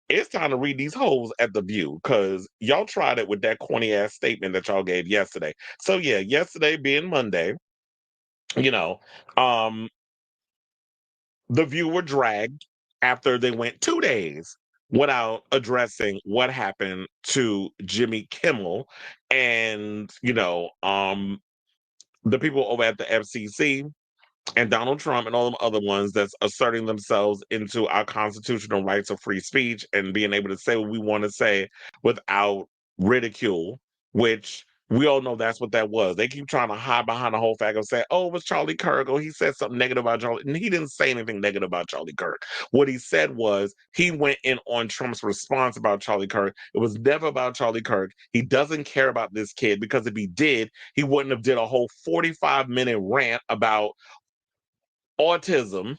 it's time to read these holes at the View because y'all tried it with that corny ass statement that y'all gave yesterday. So yeah, yesterday being Monday, you know, um, the View were dragged after they went 2 days without addressing what happened to Jimmy Kimmel and the people over at the FCC and Donald Trump and all them other ones that's asserting themselves into our constitutional rights of free speech and being able to say what we want to say without ridicule, which we all know that's what that was. They keep trying to hide behind the whole fact of saying, oh, it was Charlie Kirk, or he said something negative about Charlie. And he didn't say anything negative about Charlie Kirk. What he said was he went in on Trump's response about Charlie Kirk. It was never about Charlie Kirk. He doesn't care about this kid because if he did, he wouldn't have did a whole 45-minute rant about autism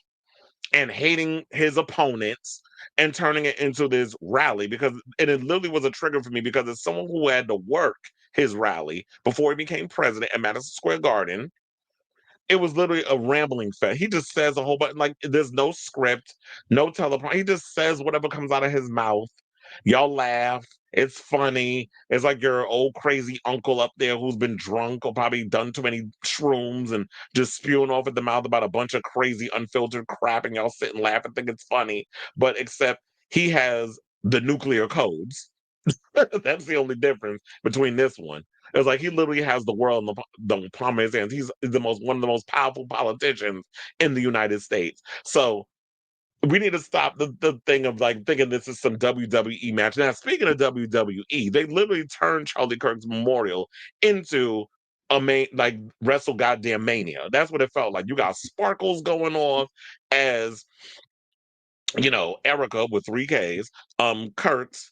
and hating his opponents and turning it into this rally because and it literally was a trigger for me because it's someone who had to work his rally before he became president at Madison Square Garden. It was literally a rambling fest. He just says a whole bunch, like there's no script, no teleprompter. He just says whatever comes out of his mouth. Y'all laugh. It's funny. It's like your old crazy uncle up there who's been drunk or probably done too many shrooms and just spewing off at the mouth about a bunch of crazy unfiltered crap, and y'all sit and laugh and think it's funny. But except he has the nuclear codes. That's the only difference between this one. It's like he literally has the world in the palm of his hands. He's one of the most powerful politicians in the United States. So we need to stop the thing of like thinking this is some WWE match. Now, speaking of WWE, they literally turned Charlie Kirk's memorial into a main like Wrestle Goddamn Mania. That's what it felt like. You got sparkles going off as Erica with 3Ks, Kurt's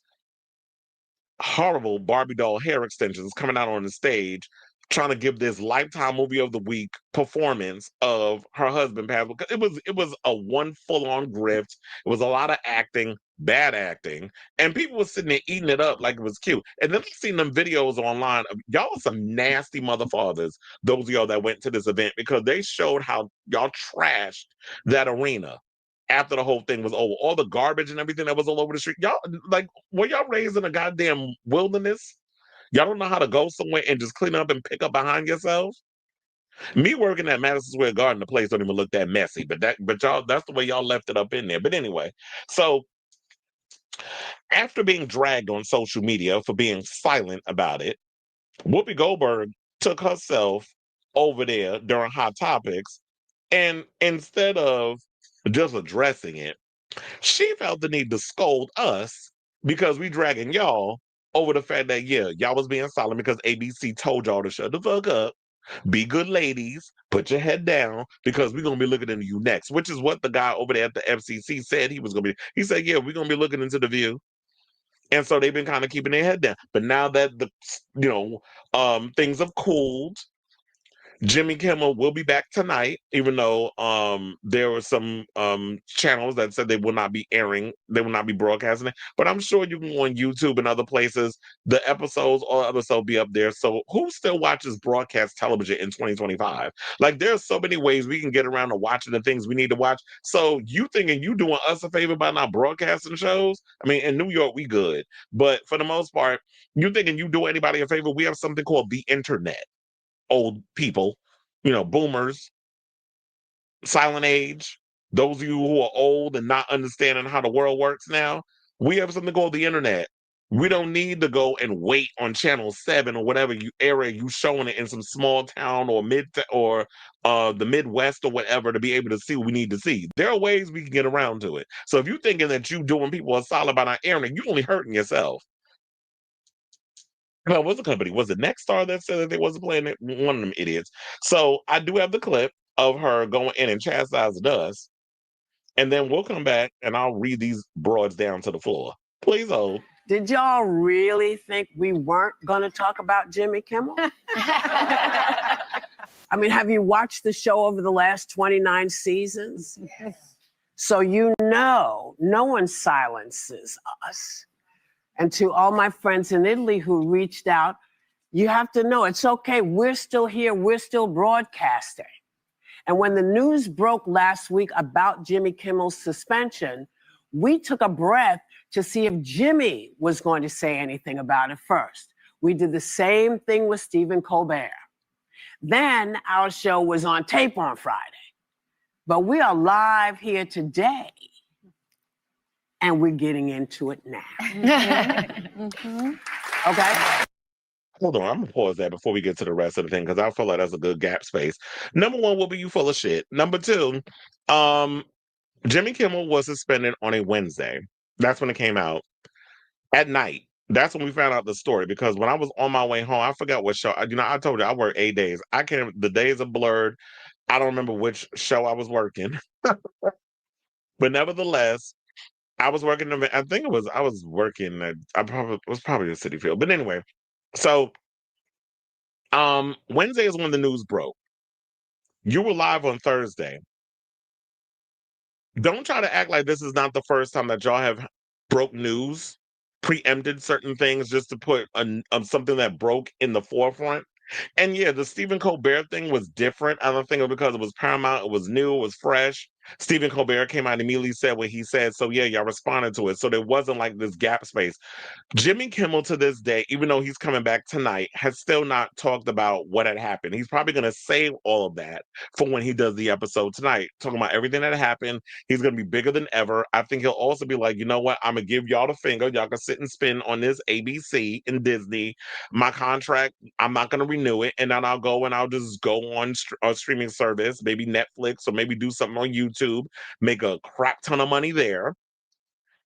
horrible Barbie doll hair extensions coming out on the stage, trying to give this Lifetime Movie of the Week performance of her husband passed. It was a one full on grift. It was a lot of acting, bad acting, and people were sitting there eating it up like it was cute. And then I've seen them videos online of y'all are some nasty mother fathers. Those of y'all that went to this event because they showed how y'all trashed that arena after the whole thing was over. All the garbage and everything that was all over the street. Y'all, like, were y'all raised in a goddamn wilderness? Y'all don't know how to go somewhere and just clean up and pick up behind yourself? Me working at Madison Square Garden, the place don't even look that messy, but y'all, that's the way y'all left it up in there. But anyway, so after being dragged on social media for being silent about it, Whoopi Goldberg took herself over there during Hot Topics, and instead of just addressing it, she felt the need to scold us because we dragging y'all over the fact that, yeah, y'all was being silent because ABC told y'all to shut the fuck up, be good ladies, put your head down, because we're going to be looking into you next, which is what the guy over there at the FCC said he was going to be. He said, yeah, we're going to be looking into the View. And so they've been kind of keeping their head down. But now that things have cooled, Jimmy Kimmel will be back tonight, even though there were some channels that said they will not be airing, they will not be broadcasting it. But I'm sure you can go on YouTube and other places. The episodes, all episodes be up there. So who still watches broadcast television in 2025? Like there's so many ways we can get around to watching the things we need to watch. So you thinking you doing us a favor by not broadcasting shows? I mean, in New York, we good. But for the most part, you thinking you do anybody a favor? We have something called the internet. Old people, boomers, silent age, those of you who are old and not understanding how the world works now, we have something called the internet. We don't need to go and wait on channel 7 or whatever area you showing it in some small town or the Midwest or whatever to be able to see what we need to see. There are ways we can get around to it. So if you're thinking that you doing people a solid by not airing it, you're only hurting yourself. No, it was a company. Was it Nexstar that said that they wasn't playing it? One of them idiots. So I do have the clip of her going in and chastising us, and then we'll come back and I'll read these broads down to the floor. Please hold. Did y'all really think we weren't going to talk about Jimmy Kimmel? I mean, have you watched the show over the last 29 seasons? Yes. So no one silences us. And to all my friends in Italy who reached out, you have to know it's okay. We're still here. We're still broadcasting. And when the news broke last week about Jimmy Kimmel's suspension, we took a breath to see if Jimmy was going to say anything about it first. We did the same thing with Stephen Colbert. Then our show was on tape on Friday. But we are live here today, and we're getting into it now. Okay? Hold on, I'm gonna pause that before we get to the rest of the thing because I feel like that's a good gap space. Number one, Whoopi, you full of shit. Number two, Jimmy Kimmel was suspended on a Wednesday. That's when it came out at night. That's when we found out the story because when I was on my way home, I forgot what show. I told you I work 8 days. I can't. The days are blurred. I don't remember which show I was working, but nevertheless, I was working. I think I was working. It was probably the City Field. But anyway, so Wednesday is when the news broke. You were live on Thursday. Don't try to act like this is not the first time that y'all have broke news, preempted certain things just to put something that broke in the forefront. And yeah, the Stephen Colbert thing was different. I don't think it was because it was Paramount, it was new, it was fresh. Stephen Colbert came out and immediately said what he said. So yeah, y'all responded to it. So there wasn't like this gap space. Jimmy Kimmel to this day, even though he's coming back tonight, has still not talked about what had happened. He's probably going to save all of that for when he does the episode tonight, talking about everything that happened. He's going to be bigger than ever. I think he'll also be like, you know what? I'm going to give y'all the finger. Y'all can sit and spin on this ABC and Disney. My contract, I'm not going to renew it. And then I'll go and I'll just go on a streaming service, maybe Netflix or maybe do something on YouTube, make a crap ton of money there.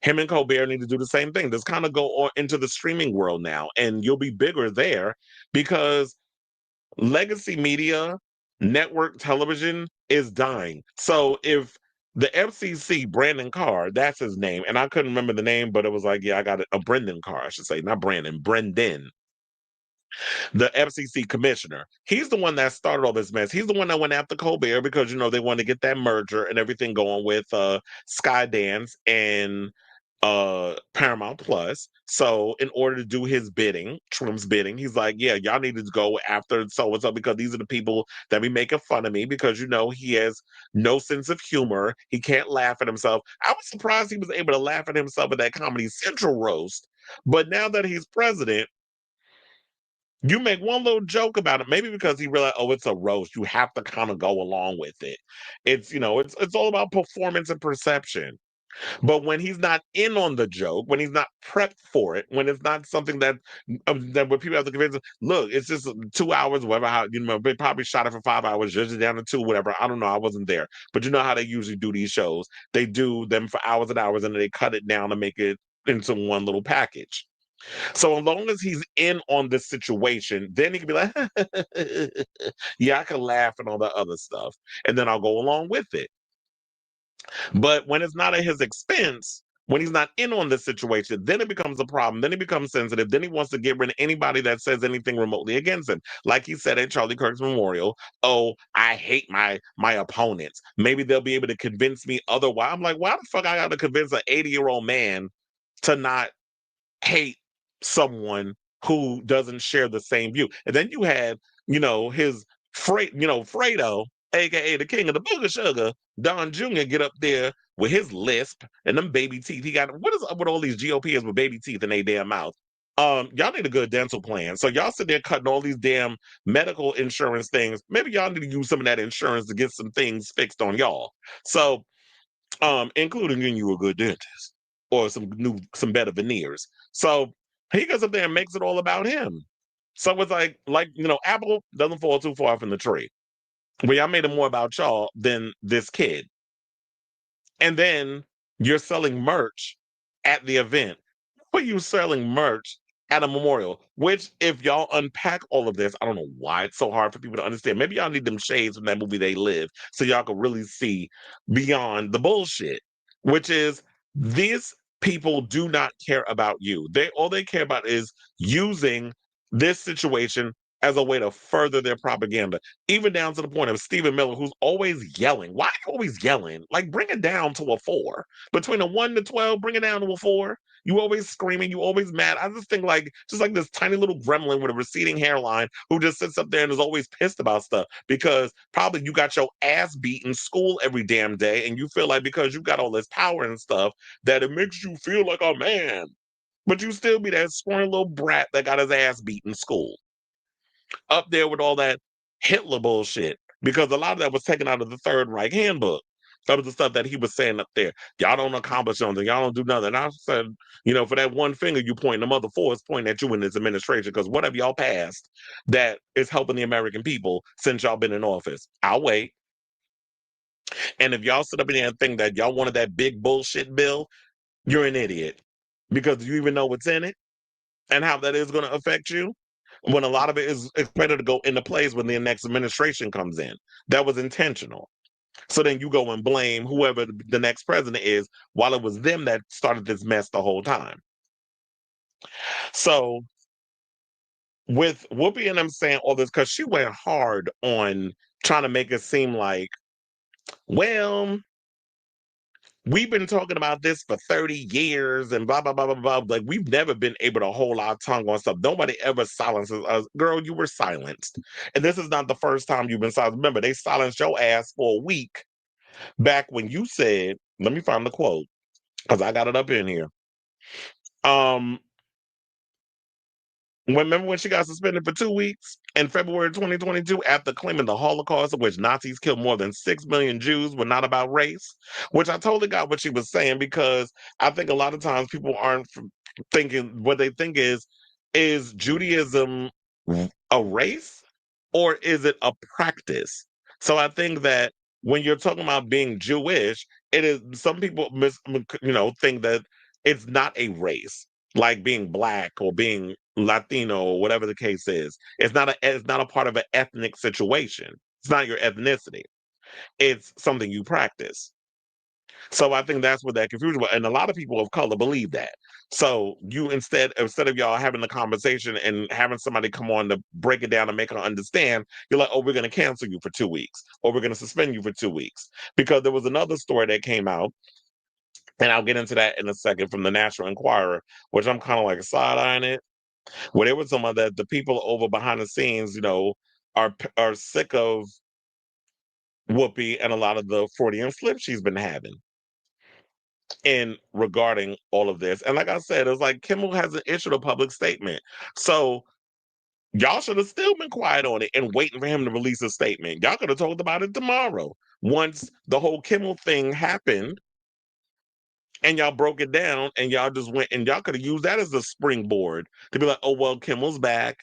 Him and Colbert need to do the same thing. Just kind of go on into the streaming world now, and you'll be bigger there because legacy media, network television is dying. So if the FCC, Brandon Carr, that's his name, and I couldn't remember the name, but it was like, yeah, I got it. Brendan Carr, I should say, not Brandon, Brendan. The FCC commissioner. He's the one that started all this mess. He's the one that went after Colbert because, they want to get that merger and everything going with Skydance and Paramount Plus. So in order to do his bidding, Trump's bidding, he's like, yeah, y'all need to go after so and so because these are the people that be making fun of me because he has no sense of humor. He can't laugh at himself. I was surprised he was able to laugh at himself at that Comedy Central roast. But now that he's president, you make one little joke about it, maybe because he realized, oh, it's a roast. You have to kind of go along with it. It's all about performance and perception. But when he's not in on the joke, when he's not prepped for it, when it's not something that where people have to convince him, look, it's just 2 hours, whatever. They probably shot it for 5 hours, judged it down to 2, whatever. I don't know. I wasn't there, but you know how they usually do these shows. They do them for hours and hours, and then they cut it down to make it into one little package. So as long as he's in on this situation, then he can be like, yeah, I can laugh and all that other stuff, and then I'll go along with it. But when it's not at his expense, when he's not in on this situation, then it becomes a problem. Then he becomes sensitive. Then he wants to get rid of anybody that says anything remotely against him. Like he said at Charlie Kirk's memorial, oh, I hate my opponents. Maybe they'll be able to convince me otherwise. I'm like, why the fuck I got to convince an 80-year-old man to not hate someone who doesn't share the same view? And then you had, his Fredo, aka the king of the booger sugar, Don Jr., get up there with his lisp and them baby teeth. What is up with all these GOPers with baby teeth in their damn mouth? Y'all need a good dental plan. So y'all sit there cutting all these damn medical insurance things. Maybe y'all need to use some of that insurance to get some things fixed on y'all. So, including getting you a good dentist or some better veneers. So he goes up there and makes it all about him. So it's like Apple doesn't fall too far from the tree. Well, y'all made it more about y'all than this kid. And then you're selling merch at the event. Why are you selling merch at a memorial? Which, if y'all unpack all of this, I don't know why it's so hard for people to understand. Maybe y'all need them shades from that movie They Live so y'all can really see beyond the bullshit, which is these people do not care about you. All they care about is using this situation as a way to further their propaganda, even down to the point of Stephen Miller, who's always yelling. Why are you always yelling? Like, bring it down to a 4. Between a 1 to 12, bring it down to a 4. You always screaming, you always mad. I just think like, just like this tiny little gremlin with a receding hairline who just sits up there and is always pissed about stuff because probably you got your ass beat in school every damn day and you feel like because you got all this power and stuff that it makes you feel like a man. But you still be that scrawny little brat that got his ass beat in school. Up there with all that Hitler bullshit. Because a lot of that was taken out of the Third Reich handbook. That was the stuff that he was saying up there. Y'all don't accomplish something. Y'all don't do nothing. And I said, for that one finger you point, the mother 4 is pointing at you in this administration because what have y'all passed that is helping the American people since y'all been in office? I'll wait. And if y'all sit up in there and think that y'all wanted that big bullshit bill, you're an idiot. Because you even know what's in it and how that is going to affect you when a lot of it is expected to go into place when the next administration comes in. That was intentional. So then you go and blame whoever the next president is while it was them that started this mess the whole time. So with Whoopi and them saying all this, because she went hard on trying to make it seem like, well, we've been talking about this for 30 years and blah, blah, blah, blah, blah. Like, we've never been able to hold our tongue on stuff. Nobody ever silences us. Girl, you were silenced. And this is not the first time you've been silenced. Remember, they silenced your ass for a week back when you said, let me find the quote, because I got it up in here. Remember when she got suspended for 2 weeks in February 2022 after claiming the Holocaust, in which Nazis killed more than 6 million Jews, were not about race? Which I totally got what she was saying because I think a lot of times people aren't thinking what they think is Judaism a race or is it a practice? So I think that when you're talking about being Jewish, it is some people think that it's not a race like being black or being Latino or whatever the case is. It's not a part of an ethnic situation. It's not your ethnicity. It's something you practice. So I think that's what that confusion was. And a lot of people of color believe that. So you instead of y'all having the conversation and having somebody come on to break it down and make her understand, you're like, oh, we're going to cancel you for 2 weeks or we're going to suspend you for 2 weeks. Because there was another story that came out, and I'll get into that in a second, from the National Enquirer, which I'm kind of like side-eyeing it, where there was some of that the people over behind the scenes, are sick of Whoopi and a lot of the Freudian slips she's been having in regarding all of this. And like I said, it was like Kimmel hasn't issued a public statement. So y'all should have still been quiet on it and waiting for him to release a statement. Y'all could have talked about it tomorrow once the whole Kimmel thing happened and y'all broke it down and y'all just went and y'all could have used that as a springboard to be like, oh, well, Kimmel's back.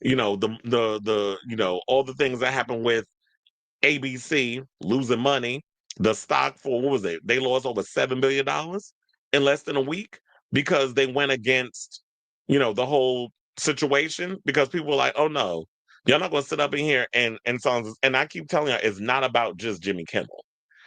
All the things that happened with ABC losing money, the stock for what was it? They lost over $7 billion in less than a week because they went against, the whole situation because people were like, oh no, you're not gonna sit up in here and songs. And I keep telling you, it's not about just Jimmy Kimmel.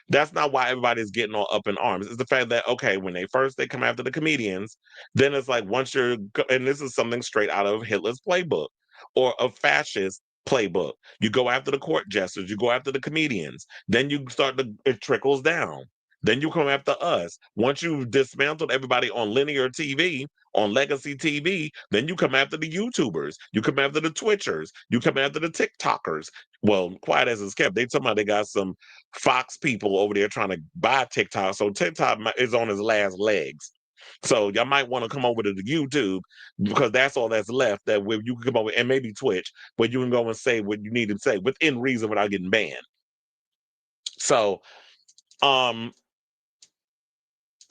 That's not why everybody's getting all up in arms. It's the fact that, okay, when they come after the comedians, then it's like and this is something straight out of Hitler's playbook or a fascist playbook. You go after the court jesters, you go after the comedians, then it trickles down. Then you come after us. Once you've dismantled everybody on linear TV, on legacy TV, then you come after the YouTubers, you come after the Twitchers, you come after the TikTokers. Well, quiet as it's kept, they talking about they got some Fox people over there trying to buy TikTok, so TikTok is on his last legs. So y'all might want to come over to the YouTube because that's all that's left that where you can come over, and maybe Twitch, where you can go and say what you need to say within reason without getting banned. So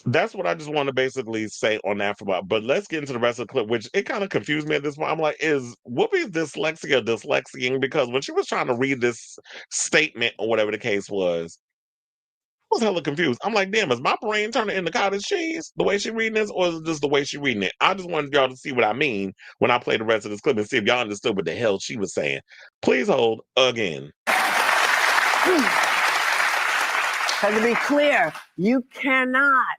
that's what I just want to basically say on that but let's get into the rest of the clip, which it kind of confused me at this point. I'm like, is Whoopi dyslexiaing? Because when she was trying to read this statement or whatever the case was, I was hella confused. I'm like, damn, is my brain turning into cottage cheese the way she reading this, or is it just the way she reading it? I just wanted y'all to see what I mean when I play the rest of this clip and see if y'all understood what the hell she was saying. Please hold again. So to be clear, you cannot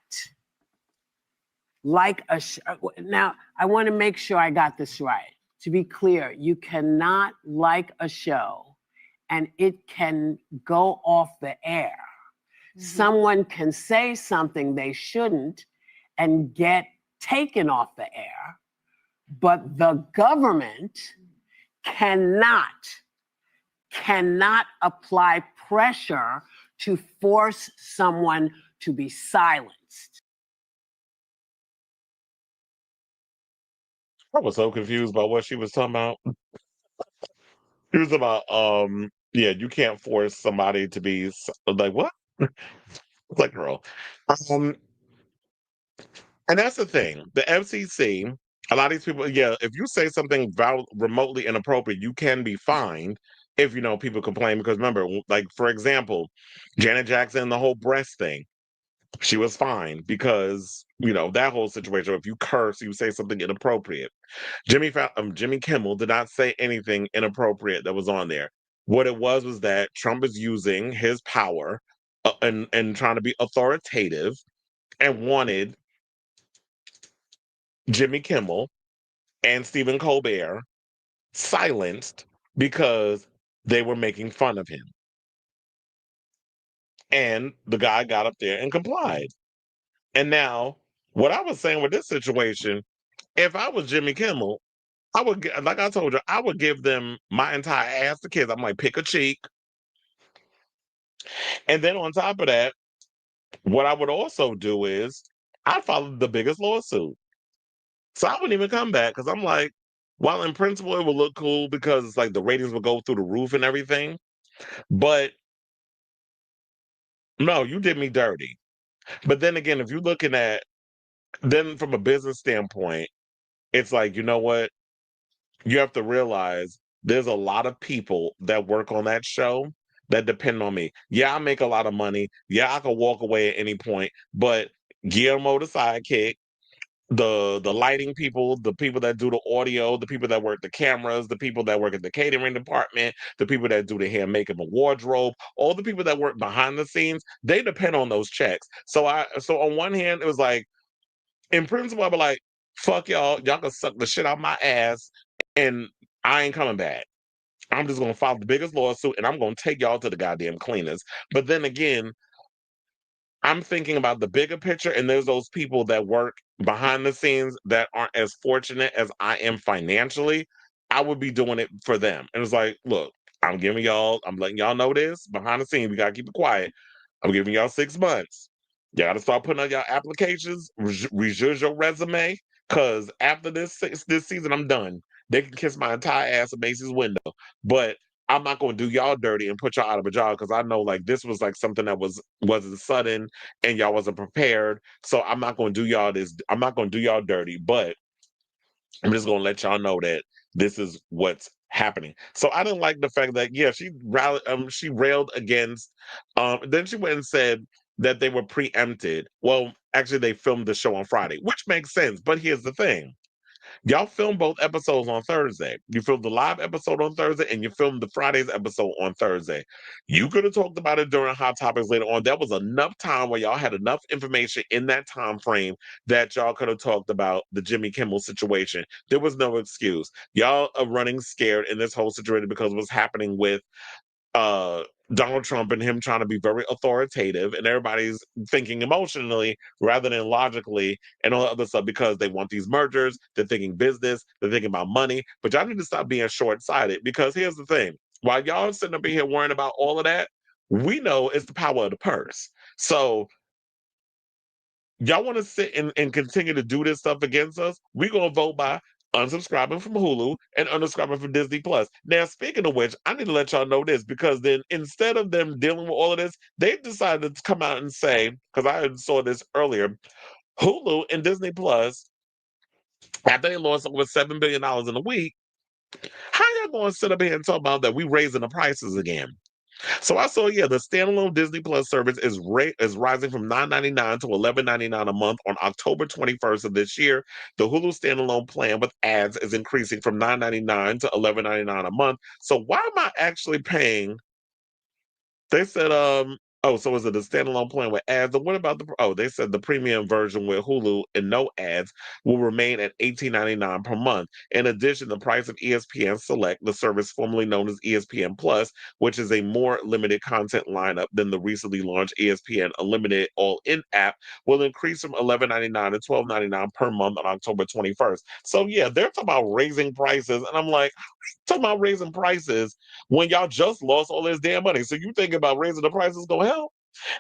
now, I want to make sure I got this right. to be clear, you cannot like a show and it can go off the air. Someone can say something they shouldn't and get taken off the air, but the government cannot apply pressure to force someone to be silenced. I was so confused by what she was talking about. She was about, yeah, you can't force somebody to be like, what? It's like, girl. Um, and that's the thing. The FCC, a lot of these people, yeah, if you say something remotely inappropriate, you can be fined if, people complain. Because remember, like, for example, Janet Jackson, the whole breast thing, she was fined because, that whole situation. If you curse, you say something inappropriate. Jimmy Kimmel did not say anything inappropriate that was on there. What it was that Trump is using his power and trying to be authoritative and wanted Jimmy Kimmel and Stephen Colbert silenced because they were making fun of him. And the guy got up there and complied. And now, what I was saying with this situation, if I was Jimmy Kimmel, I would, like I told you, I would give them my entire ass to kiss. I'm like, pick a cheek. And then on top of that, what I would also do is I'd follow the biggest lawsuit. So I wouldn't even come back because I'm like, while in principle it would look cool because it's like the ratings would go through the roof and everything. But no, you did me dirty. But then again, if you're looking at, then from a business standpoint, it's like, you know what? You have to realize there's a lot of people that work on that show that depend on me. Yeah, I make a lot of money. Yeah, I can walk away at any point. But Guillermo, the sidekick, the lighting people, the people that do the audio, the people that work the cameras, the people that work at the catering department, the people that do the hair, makeup, and wardrobe, all the people that work behind the scenes, they depend on those checks. So on one hand, it was like, in principle, I'd be like, fuck y'all can suck the shit out my ass, and I ain't coming back. I'm just gonna file the biggest lawsuit and I'm gonna take y'all to the goddamn cleaners. But then again, I'm thinking about the bigger picture, and there's those people that work behind the scenes that aren't as fortunate as I am financially. I would be doing it for them. And it's like, look, I'm letting y'all know this behind the scenes. We gotta keep it quiet. I'm giving y'all 6 months. You gotta start putting on y'all applications, rejuice your resume, because after this season, I'm done. They can kiss my entire ass at Macy's window. But I'm not gonna do y'all dirty and put y'all out of a job because I know like this was like something that wasn't sudden and y'all wasn't prepared. So I'm not gonna do y'all this. I'm not gonna do y'all dirty, but I'm just gonna let y'all know that this is what's happening. So I didn't like the fact that she railed against then she went and said that they were preempted. Well, actually they filmed the show on Friday, which makes sense. But here's the thing. Y'all filmed both episodes on Thursday. You filmed the live episode on Thursday and you filmed the Friday's episode on Thursday. You could have talked about it during Hot Topics later on. That was enough time where y'all had enough information in that time frame that y'all could have talked about the Jimmy Kimmel situation. There was no excuse. Y'all are running scared in this whole situation because of what's happening with uh Donald Trump and him trying to be very authoritative, and everybody's thinking emotionally rather than logically and all the other stuff because they want these mergers, they're thinking business, they're thinking about money. But y'all need to stop being short-sighted because here's the thing. While y'all sitting up here worrying about all of that, we know it's the power of the purse. So y'all want to sit and continue to do this stuff against us, we're going to vote by unsubscribing from Hulu and unsubscribing from Disney Plus. Now, speaking of which, I need to let y'all know this because then instead of them dealing with all of this, they've decided to come out and say, because I saw this earlier, Hulu and Disney Plus, after they lost over $7 billion in a week, how y'all going to sit up here and talk about that we raising the prices again? So I saw, yeah, the standalone Disney Plus service is rising from $9.99 to $11.99 a month on October 21st of this year. The Hulu standalone plan with ads is increasing from $9.99 to $11.99 a month. So why am I actually paying? They said Oh, so is it a standalone plan with ads? And what about they said the premium version with Hulu and no ads will remain at $18.99 per month. In addition, the price of ESPN Select, the service formerly known as ESPN Plus, which is a more limited content lineup than the recently launched ESPN Unlimited All-In app, will increase from $11.99 to $12.99 per month on October 21st. So yeah, they're talking about raising prices, and I'm like, talking about raising prices when y'all just lost all this damn money. So you think about raising the prices gonna help?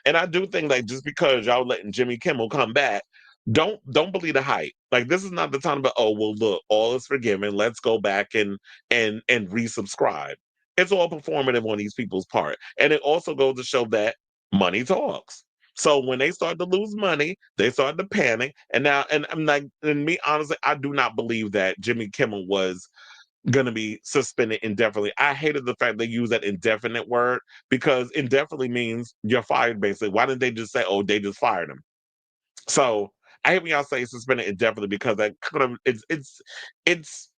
And I do think like just because y'all letting Jimmy Kimmel come back, don't believe the hype. Like this is not the time to oh well look, all is forgiven. Let's go back and resubscribe. It's all performative on these people's part. And it also goes to show that money talks. So when they start to lose money, they start to panic. And now, and I'm like, and me honestly, I do not believe that Jimmy Kimmel was gonna be suspended indefinitely. I hated the fact they use that indefinite word because indefinitely means you're fired basically. Why didn't they just say, oh, they just fired him? So I hate when y'all say suspended indefinitely because that kind of it's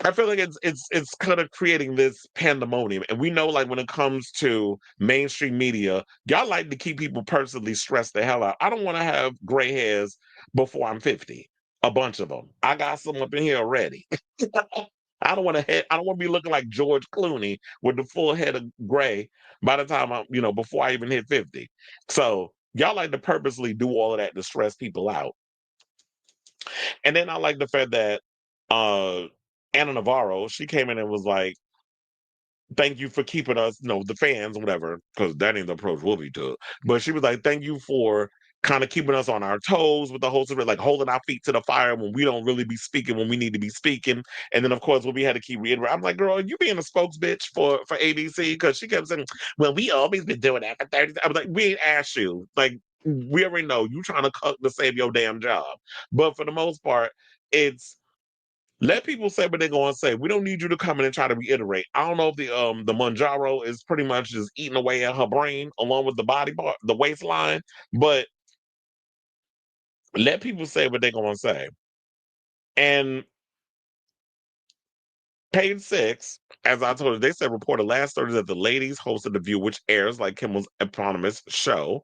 I feel like it's kind of creating this pandemonium. And we know like when it comes to mainstream media, y'all like to keep people personally stressed the hell out. I don't want to have gray hairs before I'm 50. A bunch of them. I got some up in here already. I don't want to be looking like George Clooney with the full head of gray by the time I'm, before I even hit 50. So y'all like to purposely do all of that to stress people out. And then I like the fact that uh Anna Navarro, she came in and was like, thank you for keeping us, the fans, whatever, because that ain't the approach Whoopi took. But she was like, thank you for kind of keeping us on our toes with the whole situation, like holding our feet to the fire when we don't really be speaking when we need to be speaking. And then, of course, Whoopi had to keep reiterating. I'm like, girl, you being a spokes bitch for ABC? Because she kept saying, well, we always been doing that for 30. I was like, we ain't asked you. Like, we already know you trying to cut to save your damn job. But for the most part, it's let people say what they're going to say. We don't need you to come in and try to reiterate. I don't know if the Manjaro is pretty much just eating away at her brain along with the body part, the waistline. But let people say what they're going to say. And page 6, as I told you, they said reported last Thursday that the ladies hosted The View, which airs like Kimmel's eponymous show,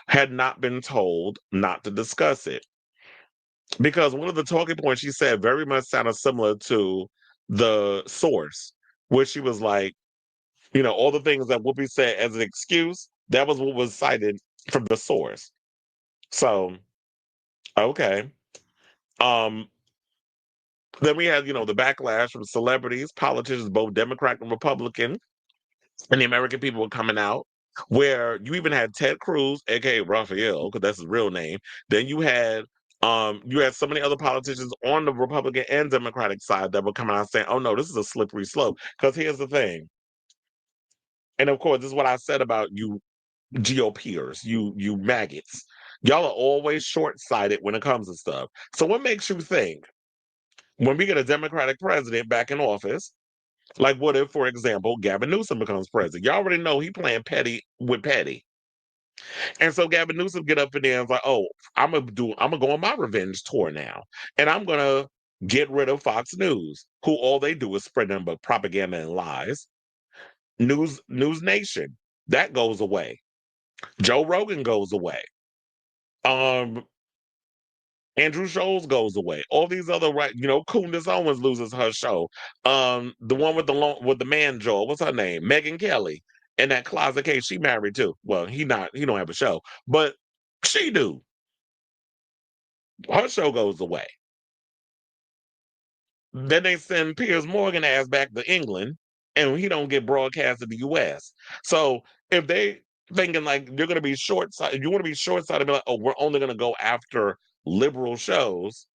had not been told not to discuss it. Because one of the talking points she said very much sounded similar to the source, where she was like, all the things that Whoopi said as an excuse, that was what was cited from the source. So, okay. Um, then we had, the backlash from celebrities, politicians, both Democrat and Republican, and the American people were coming out, where you even had Ted Cruz, aka Raphael, because that's his real name. Then you had so many other politicians on the Republican and Democratic side that were coming out saying, oh no, this is a slippery slope. Because here's the thing. And of course, this is what I said about you GOPers, you maggots. Y'all are always short-sighted when it comes to stuff. So what makes you think when we get a Democratic president back in office, like what if, for example, Gavin Newsom becomes president? Y'all already know he playing petty with petty. And so Gavin Newsom get up in there and is like, oh, I'm gonna go on my revenge tour now. And I'm gonna get rid of Fox News, who all they do is spread them but propaganda and lies. News Nation, that goes away. Joe Rogan goes away. Um, Andrew Scholes goes away. All these other Candace Owens loses her show. The one with the man Joel, what's her name? Megan Kelly. In that closet case, she married too. Well, he don't have a show, but she do. Her show goes away. Then they send Piers Morgan ass back to England, and he don't get broadcast in the U.S. So if they thinking like you're going to be short sighted, you want to be short sighted, be like, oh, we're only going to go after liberal shows.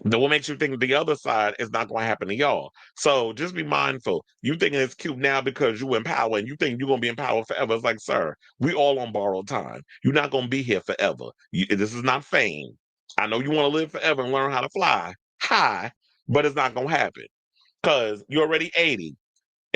Then what makes you think the other side is not going to happen to y'all? So just be mindful. You thinking it's cute now because you in power, and you think you're going to be in power forever. It's like, sir, we all on borrowed time. You're not going to be here forever. This is not fame. I know you want to live forever and learn how to fly high, but it's not going to happen because you're already 80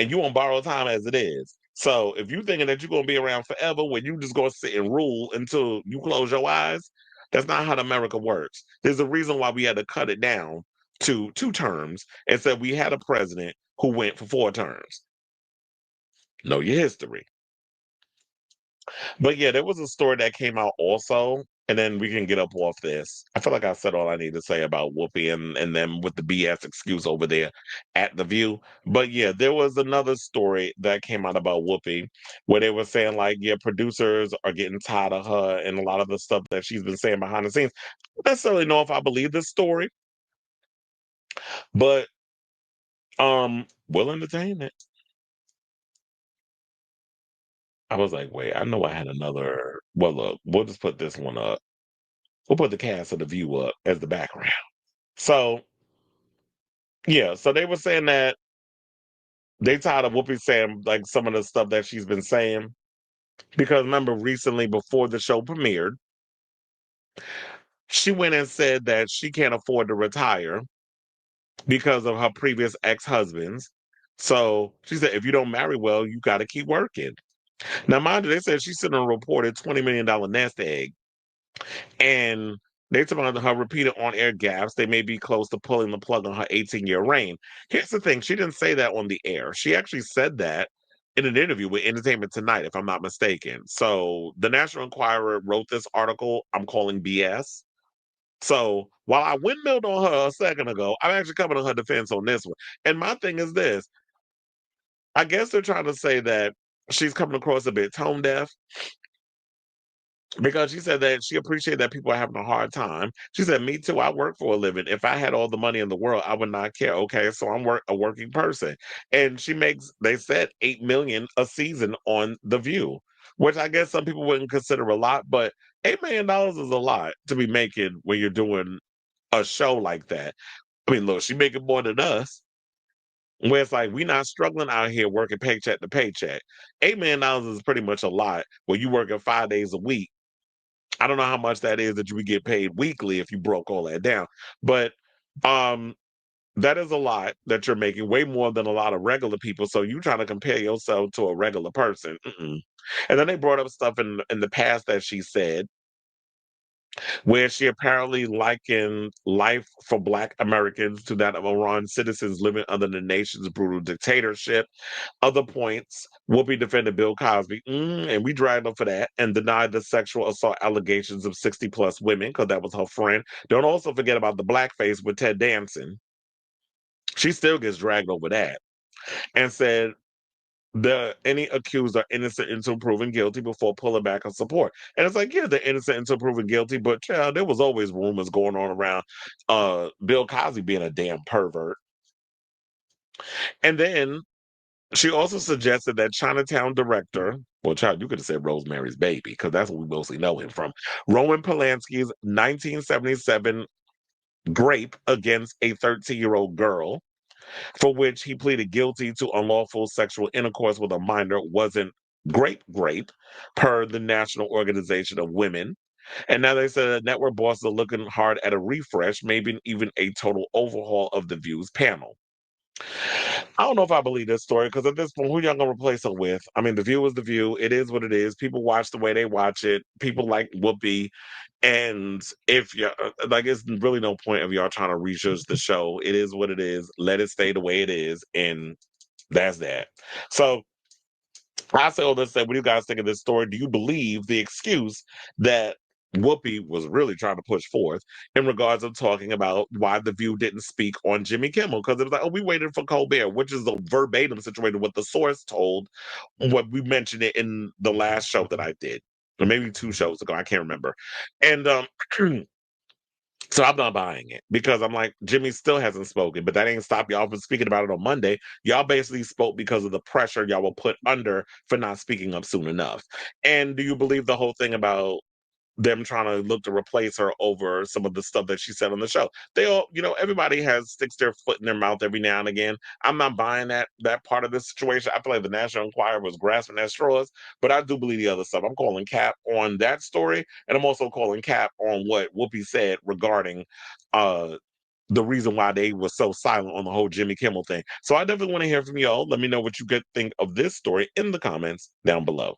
and you on borrowed time as it is. So if you thinking that you're going to be around forever when you just going to sit and rule until you close your eyes, that's not how America works. There's a reason why we had to cut it down to 2 terms and said we had a president who went for 4 terms. Know your history. But yeah, there was a story that came out also, and then we can get up off this. I feel like I said all I need to say about Whoopi and them with the BS excuse over there at The View. But yeah, there was another story that came out about Whoopi where they were saying, like, yeah, producers are getting tired of her and a lot of the stuff that she's been saying behind the scenes. I don't necessarily know if I believe this story, but we'll entertain it. I was like, wait, I know I had another. Well, look, we'll just put this one up. We'll put the cast of The View up as the background. So, yeah, so they were saying that they tired of Whoopi saying like some of the stuff that she's been saying. Because remember, recently before the show premiered, she went and said that she can't afford to retire because of her previous ex-husbands. So she said, if you don't marry well, you got to keep working. Now, mind you, they said she's sitting on a reported $20 million nest egg. And they talk about her repeated on-air gaffes. They may be close to pulling the plug on her 18-year reign. Here's the thing: she didn't say that on the air. She actually said that in an interview with Entertainment Tonight, if I'm not mistaken. So the National Enquirer wrote this article I'm calling BS. So while I windmilled on her a second ago, I'm actually coming to her defense on this one. And my thing is this: I guess they're trying to say that she's coming across a bit tone deaf because she said that she appreciated that people are having a hard time. She said, "Me too. I work for a living. If I had all the money in the world, I would not care." Okay, so I'm a working person, and she makes. They said 8 million a season on The View, which I guess some people wouldn't consider a lot, but $8 million is a lot to be making when you're doing a show like that. I mean, look, she making more than us. Where it's like we're not struggling out here working paycheck to paycheck. $8 million is pretty much a lot. When you working 5 days a week, I don't know how much that is that you would get paid weekly if you broke all that down. But um that is a lot that you're making, way more than a lot of regular people. So you trying to compare yourself to a regular person. Mm-mm. And then they brought up stuff in the past that she said, where she apparently likened life for Black Americans to that of Iran citizens living under the nation's brutal dictatorship. Other points, Whoopi defended Bill Cosby, and we dragged him for that, and denied the sexual assault allegations of 60 plus women because that was her friend. Don't also forget about the blackface with Ted Danson. She still gets dragged over that, and said the any accused are innocent until proven guilty before pulling back on support. And it's like, yeah, they're innocent until proven guilty, but child, there was always rumors going on around Bill Cosby being a damn pervert. And then she also suggested that Chinatown director, well, child, you could have said Rosemary's Baby, because that's what we mostly know him from, Roman Polanski's 1977 Grape against a 13-year-old girl, for which he pleaded guilty to unlawful sexual intercourse with a minor, wasn't grape, per the National Organization of Women. And now they said that network bosses are looking hard at a refresh, maybe even a total overhaul of The View's panel. I don't know if I believe this story because at this point, who y'all gonna replace her with? I mean, The View is The View. It is what it is. People watch the way they watch it. People like Whoopi, and if you like, it's really no point of y'all trying to research the show. It is what it is. Let it stay the way it is, and that's that. So I say all this. Say, what do you guys think of this story? Do you believe the excuse that Whoopi was really trying to push forth in regards of talking about why The View didn't speak on Jimmy Kimmel? Because it was like, oh, we waited for Colbert, which is the verbatim situation what the source told, what we mentioned it in the last show that I did, or maybe 2 shows ago. I can't remember. And so I'm not buying it because I'm like, Jimmy still hasn't spoken, but that ain't stopped y'all from speaking about it on Monday. Y'all basically spoke because of the pressure y'all were put under for not speaking up soon enough. And do you believe the whole thing about them trying to look to replace her over some of the stuff that she said on the show? They all, everybody has sticks their foot in their mouth every now and again. I'm not buying that part of this situation. I feel like the National Enquirer was grasping at straws, but I do believe the other stuff. I'm calling cap on that story, and I'm also calling cap on what Whoopi said regarding uh the reason why they were so silent on the whole Jimmy Kimmel thing. So I definitely want to hear from y'all. Let me know what you think of this story in the comments down below.